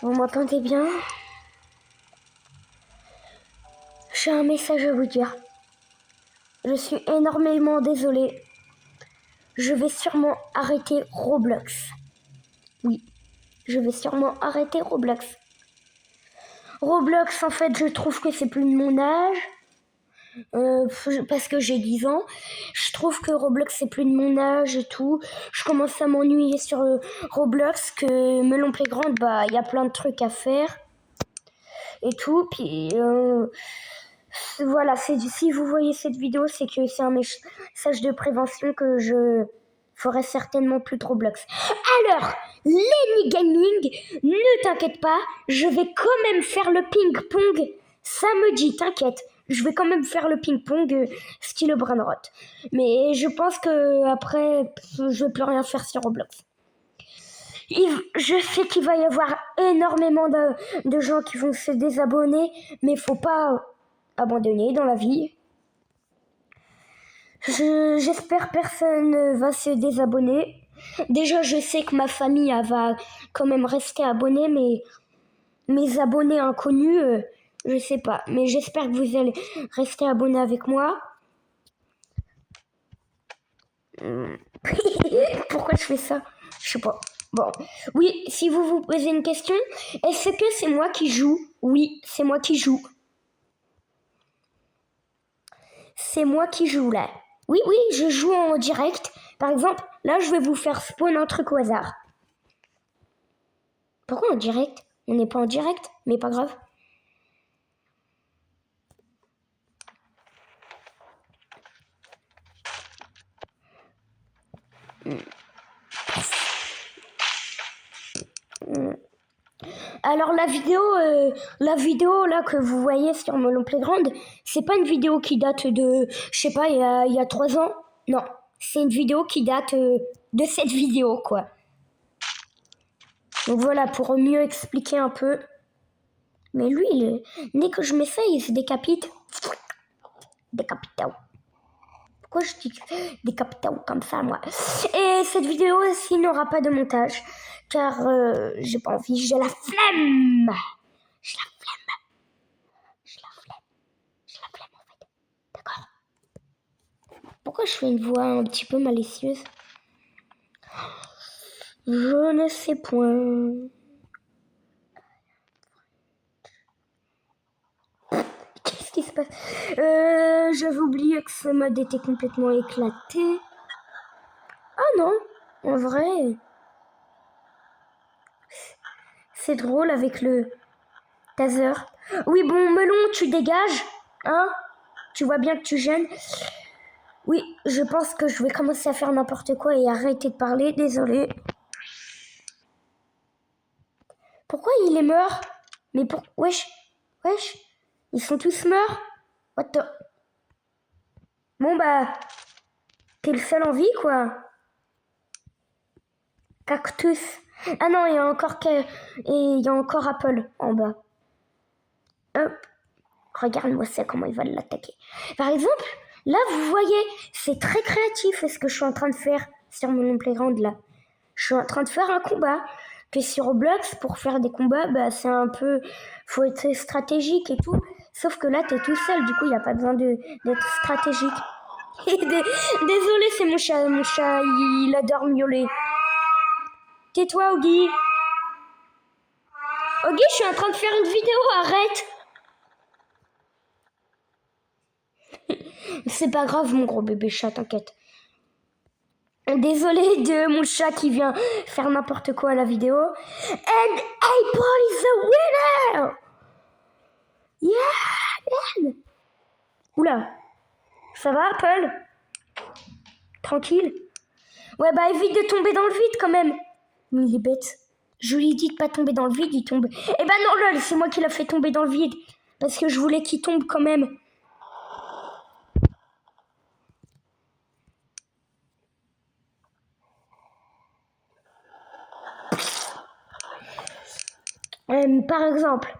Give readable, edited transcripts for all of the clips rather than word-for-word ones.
Vous m'entendez bien? J'ai un message à vous dire. Je suis énormément désolée. Je vais sûrement arrêter Roblox. Oui, je vais sûrement arrêter Roblox. Roblox, en fait, je trouve que c'est plus de mon âge. Parce que j'ai 10 ans. Je trouve que Roblox, c'est plus de mon âge et tout. Je commence à m'ennuyer sur Roblox, que Melon Playground, bah, il y a plein de trucs à faire. Et tout, puis voilà, si vous voyez cette vidéo, c'est que c'est un message de prévention que je ferai certainement plus de Roblox. Alors, Lenny Gaming, ne t'inquiète pas, je vais quand même faire le ping-pong samedi, t'inquiète. Je vais quand même faire le ping-pong style Brainrot. Mais je pense que après, je vais plus rien faire sur Roblox. Je sais qu'il va y avoir énormément de gens qui vont se désabonner, mais il faut pas abandonner dans la vie. J'espère personne va se désabonner. Déjà, je sais que ma famille va quand même rester abonnée, mais mes abonnés inconnus, je sais pas. Mais j'espère que vous allez rester abonnés avec moi. Pourquoi je fais ça? Je sais pas. Bon, oui, si vous vous posez une question, est-ce que c'est moi qui joue? Oui, c'est moi qui joue. C'est moi qui joue là. Oui, je joue en direct. Par exemple, là, je vais vous faire spawn un truc au hasard. Pourquoi en direct? On n'est pas en direct, mais pas grave. Alors la vidéo là que vous voyez sur Melon Playground, c'est pas une vidéo qui date de, je sais pas, il y a 3 ans. Non, c'est une vidéo qui date de cette vidéo quoi. Donc voilà, pour mieux expliquer un peu. Mais lui, dès que je mets ça, il se décapite. Décapitao. Pourquoi je dis décapitao comme ça, moi? Et cette vidéo aussi n'aura pas de montage. Car j'ai pas envie, j'ai la flemme. J'ai la flemme. J'ai la flemme. J'ai la flemme en fait. D'accord? Pourquoi je fais une voix un petit peu malicieuse? Je ne sais point. Qu'est-ce qui se passe? J'avais oublié que ce mode était complètement éclaté. Ah non, en vrai, c'est drôle avec le taser. Oui, bon, Melon, tu dégages, hein? Tu vois bien que tu gênes. Oui, je pense que je vais commencer à faire n'importe quoi et arrêter de parler, désolé. Pourquoi il est mort? Mais pour... Wesh, ils sont tous morts? What the... Bon bah, t'es le seul en vie, quoi. Cactus. Ah non, il y a encore Apple en bas. Hop. Regarde-moi ça, comment il va l'attaquer. Par exemple, là, vous voyez, c'est très créatif ce que je suis en train de faire sur mon playground, là. Je suis en train de faire un combat. Que sur Roblox, pour faire des combats, bah, c'est un peu... Faut être stratégique et tout. Sauf que là, t'es tout seul, du coup, il n'y a pas besoin d'être stratégique. Désolé, c'est mon chat. Mon chat, il adore miauler. Tais-toi, Oggy. Oggy, je suis en train de faire une vidéo, arrête. C'est pas grave, mon gros bébé chat, t'inquiète. Désolé de mon chat qui vient faire n'importe quoi à la vidéo. And Apple is the winner! Yeah, man! Oula, ça va, Apple? Tranquille? Ouais, bah évite de tomber dans le vide quand même. Mais il est bête. Je lui ai dit de pas tomber dans le vide, il tombe. Eh ben non, lol, c'est moi qui l'a fait tomber dans le vide. Parce que je voulais qu'il tombe quand même. Par exemple,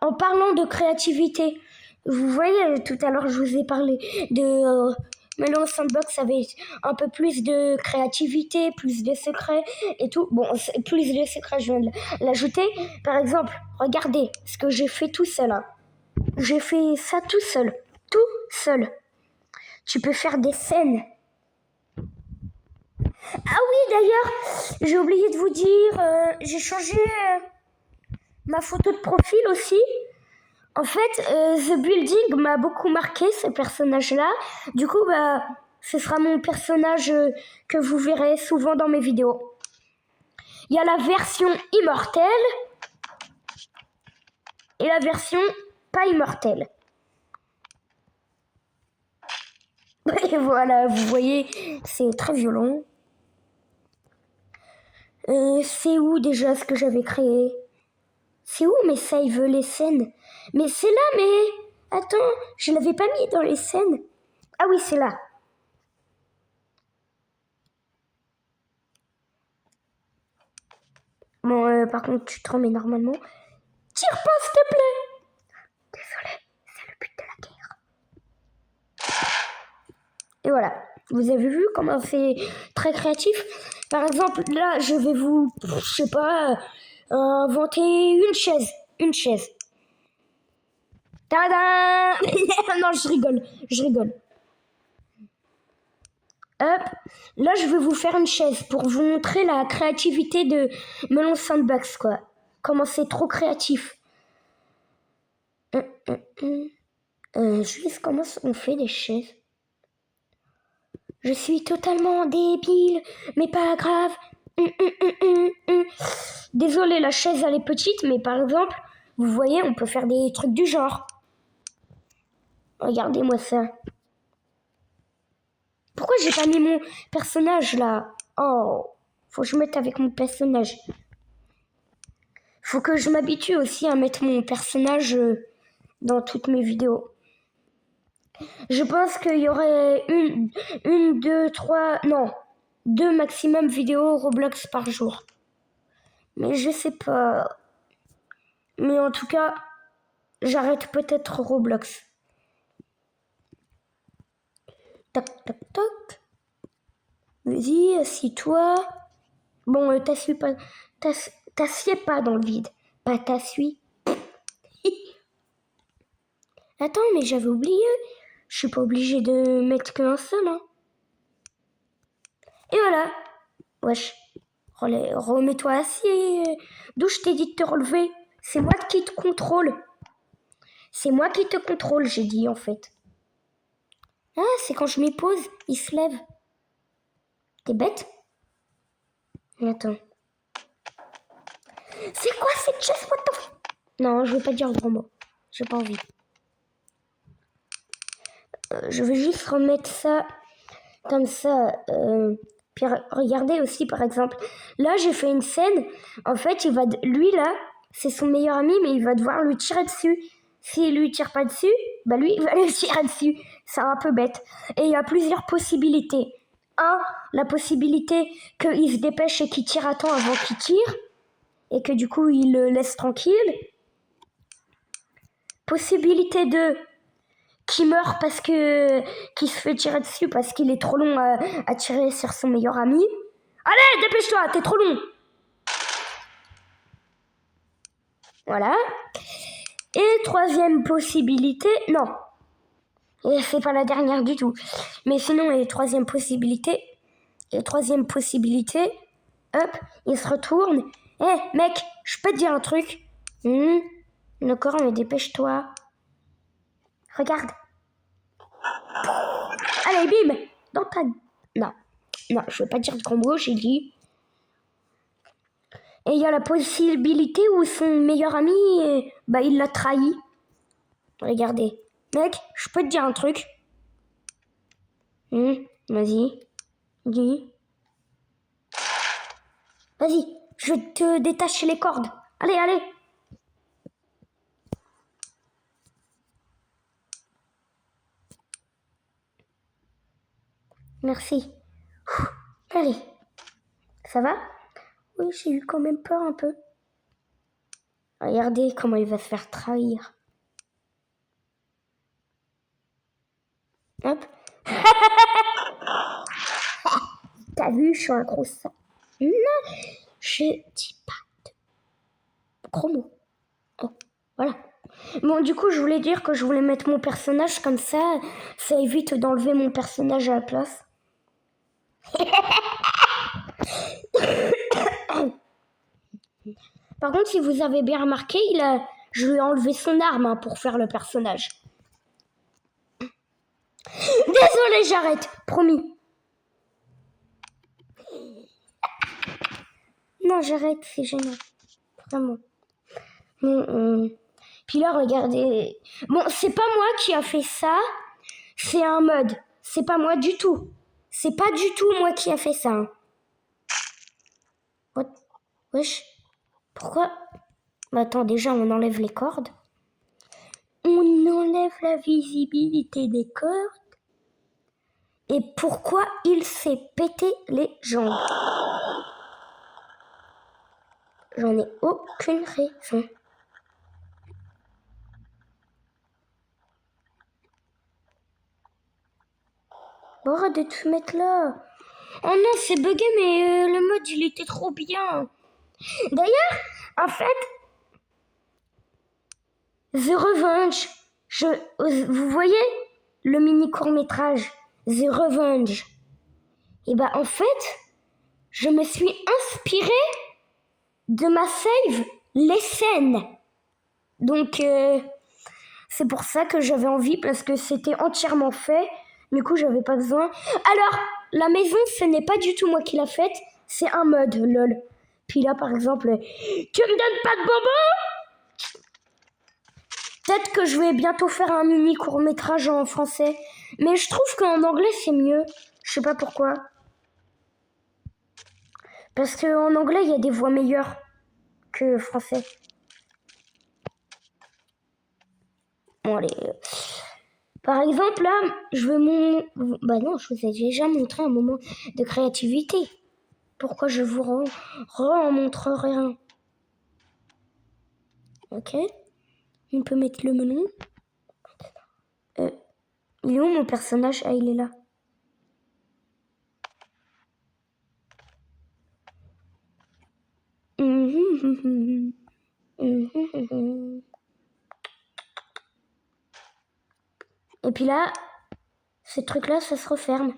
en parlant de créativité, vous voyez, tout à l'heure, je vous ai parlé de Melon Sandbox avait un peu plus de créativité, plus de secrets et tout. Bon, plus de secrets, je viens de l'ajouter. Par exemple, regardez ce que j'ai fait tout seul. Hein. J'ai fait ça tout seul. Tout seul. Tu peux faire des scènes. Ah oui, d'ailleurs, j'ai oublié de vous dire, j'ai changé ma photo de profil aussi. En fait, The Building m'a beaucoup marqué, ce personnage-là. Du coup, ce sera mon personnage que vous verrez souvent dans mes vidéos. Il y a la version immortelle et la version pas immortelle. Et voilà, vous voyez, c'est très violent. C'est où déjà ce que j'avais créé? C'est où mes save, les scènes? Mais c'est là, mais... Attends, je l'avais pas mis dans les scènes. Ah oui, c'est là. Bon, par contre, tu te remets normalement. Tire pas, s'il te plaît. Désolé, c'est le but de la guerre. Et voilà. Vous avez vu comment c'est très créatif? Par exemple, là, je vais vous, je sais pas, inventer une chaise. Une chaise. Tada! Non, je rigole. Hop, là je vais vous faire une chaise pour vous montrer la créativité de Melon Sandbox, quoi. Comment c'est trop créatif. Juste comment on fait des chaises. Je suis totalement débile, mais pas grave. Désolé, la chaise elle est petite, mais par exemple, vous voyez, on peut faire des trucs du genre. Regardez-moi ça. Pourquoi j'ai pas mis mon personnage là? Oh, faut que je mette avec mon personnage. Faut que je m'habitue aussi à mettre mon personnage dans toutes mes vidéos. Je pense qu'il y aurait deux, trois, non, 2 maximum vidéos Roblox par jour. Mais je sais pas. Mais en tout cas, j'arrête peut-être Roblox. Tac, tac, tac. Vas-y, assis-toi. Bon, t'assieds pas dans le vide. Pas t'assuis. Attends, mais j'avais oublié. Je suis pas obligée de mettre qu'un seul, hein. Et voilà. Wesh. Remets-toi assis. D'où je t'ai dit de te relever? C'est moi qui te contrôle. C'est moi qui te contrôle, j'ai dit en fait. Ah, c'est quand je m'y pose, il se lève. T'es bête? Attends. C'est quoi cette chaise? What the fuck? Non, je veux pas dire le gros mot. J'ai pas envie. Je vais juste remettre ça comme ça. Puis regardez aussi, par exemple. Là, j'ai fait une scène. En fait, lui, là, c'est son meilleur ami, mais il va devoir lui tirer dessus. S'il lui tire pas dessus, bah lui, il va lui tirer dessus. C'est un peu bête. Et il y a plusieurs possibilités. La possibilité qu'il se dépêche et qu'il tire à temps avant qu'il tire. Et que du coup, il le laisse tranquille. Possibilité 2, qui meurt parce que qui se fait tirer dessus parce qu'il est trop long à tirer sur son meilleur ami. Allez, dépêche-toi, t'es trop long. Voilà. Et troisième possibilité, non. Et c'est pas la dernière du tout. Mais sinon, les troisième possibilité, hop, il se retourne. Mec, je peux te dire un truc. D'accord, mais dépêche-toi. Regarde. Allez, bim. Dans ta... Non, je veux pas dire de gros mots, j'ai dit. Et il y a la possibilité où son meilleur ami, il l'a trahi. Regardez. Mec, je peux te dire un truc. Vas-y. Dis. Vas-y, je te détache les cordes. Allez. Merci. Allez. Ça va? Oui, j'ai eu quand même peur un peu. Regardez comment il va se faire trahir. Hop. T'as vu, je suis un gros ça. Non, je dis pas de gros mots. Oh, voilà. Bon, du coup, je voulais dire que je voulais mettre mon personnage comme ça évite d'enlever mon personnage à la place. Par contre, si vous avez bien remarqué, je lui ai enlevé son arme pour faire le personnage. Désolée, j'arrête, promis. Non, j'arrête, c'est gênant. Vraiment. Puis là, regardez. Bon, c'est pas moi qui a fait ça, c'est un mode. C'est pas moi du tout. C'est pas du tout moi qui a fait ça. What? Wesh. Pourquoi? Bah, attends, déjà, on enlève les cordes. On enlève la visibilité des cordes. Et pourquoi il s'est pété les jambes? J'en ai aucune raison. Bon, arrête de te mettre là. Oh non, c'est bugué, mais le mode, il était trop bien. D'ailleurs, en fait, The Revenge, vous voyez le mini court-métrage The Revenge? Et bah, en fait, je me suis inspirée de ma save les scènes. Donc, c'est pour ça que j'avais envie, parce que c'était entièrement fait. Du coup, j'avais pas besoin. Alors, la maison, ce n'est pas du tout moi qui l'a faite. C'est un mode, lol. Puis là, par exemple, tu me donnes pas de bonbons? Peut-être que je vais bientôt faire un mini court-métrage en français. Mais je trouve qu'en anglais, c'est mieux. Je sais pas pourquoi. Parce qu'en anglais, il y a des voix meilleures que français. Bon, allez. Par exemple, là, je veux Bah non, je vous ai déjà montré un moment de créativité. Pourquoi je vous en montrerai un? Ok. On peut mettre le melon. Il est où mon personnage? Ah, il est là. Et puis là, ce truc-là, ça se referme.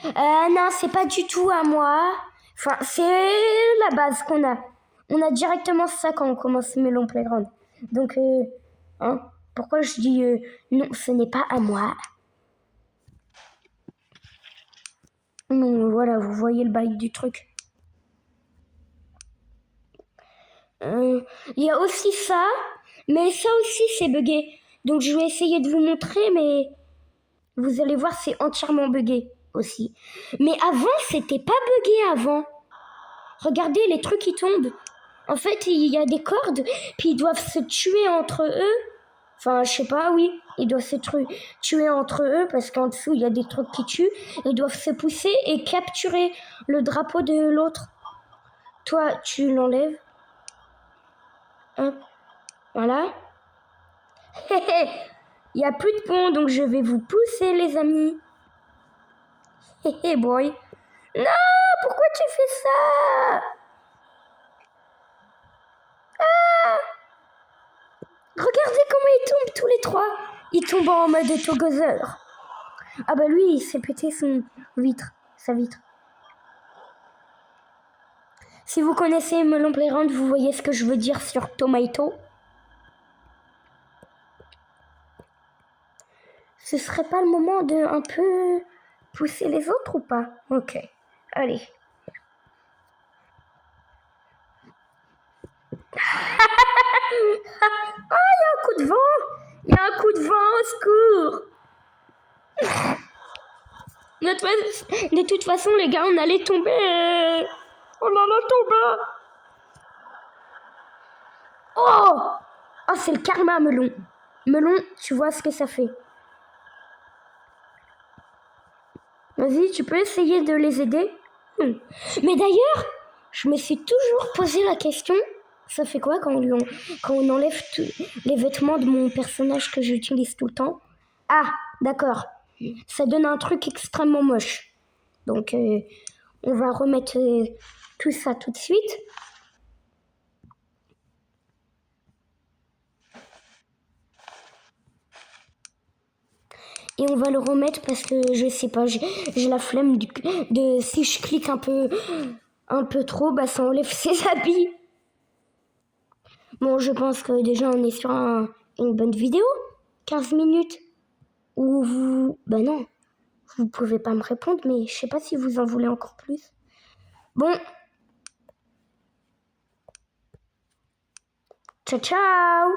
Non, c'est pas du tout à moi. Enfin, c'est la base qu'on a. On a directement ça quand on commence Melon Playground. Donc, hein, pourquoi je dis non, ce n'est pas à moi? Non, voilà, vous voyez le bail du truc. Il y a aussi ça, mais ça aussi c'est buggé. Donc je vais essayer de vous montrer, mais vous allez voir, c'est entièrement buggé aussi. Mais avant, c'était pas buggé avant. Regardez les trucs qui tombent. En fait, il y a des cordes, puis ils doivent se tuer entre eux. Enfin, je sais pas, oui, ils doivent se tuer entre eux parce qu'en dessous, il y a des trucs qui tuent. Ils doivent se pousser et capturer le drapeau de l'autre. Toi, tu l'enlèves. Hop, voilà. Il n'y a plus de pont, donc je vais vous pousser, les amis. Hé boy. Non, pourquoi tu fais ça? Ah, regardez comment ils tombent tous les trois. Ils tombent en mode togozer. Ah bah lui, il s'est pété sa vitre. Si vous connaissez Melon Playground, vous voyez ce que je veux dire sur Tomato. Ce serait pas le moment de un peu pousser les autres ou pas? Ok, allez. Oh, il y a un coup de vent! Il y a un coup de vent, au secours! De toute façon, les gars, on allait tomber. On en a tombé. Oh! Oh, c'est le karma, Melon. Melon, tu vois ce que ça fait. Vas-y, tu peux essayer de les aider. Mais d'ailleurs, je me suis toujours posé la question, ça fait quoi quand on enlève les vêtements de mon personnage que j'utilise tout le temps? Ah, d'accord. Ça donne un truc extrêmement moche. Donc, on va remettre tout ça tout de suite. Et on va le remettre parce que je sais pas, j'ai la flemme de si je clique un peu trop, bah ça enlève ses habits. Bon, je pense que déjà on est sur une bonne vidéo, 15 minutes. Ou vous... Bah non, vous pouvez pas me répondre, mais je sais pas si vous en voulez encore plus. Bon. Ciao, ciao!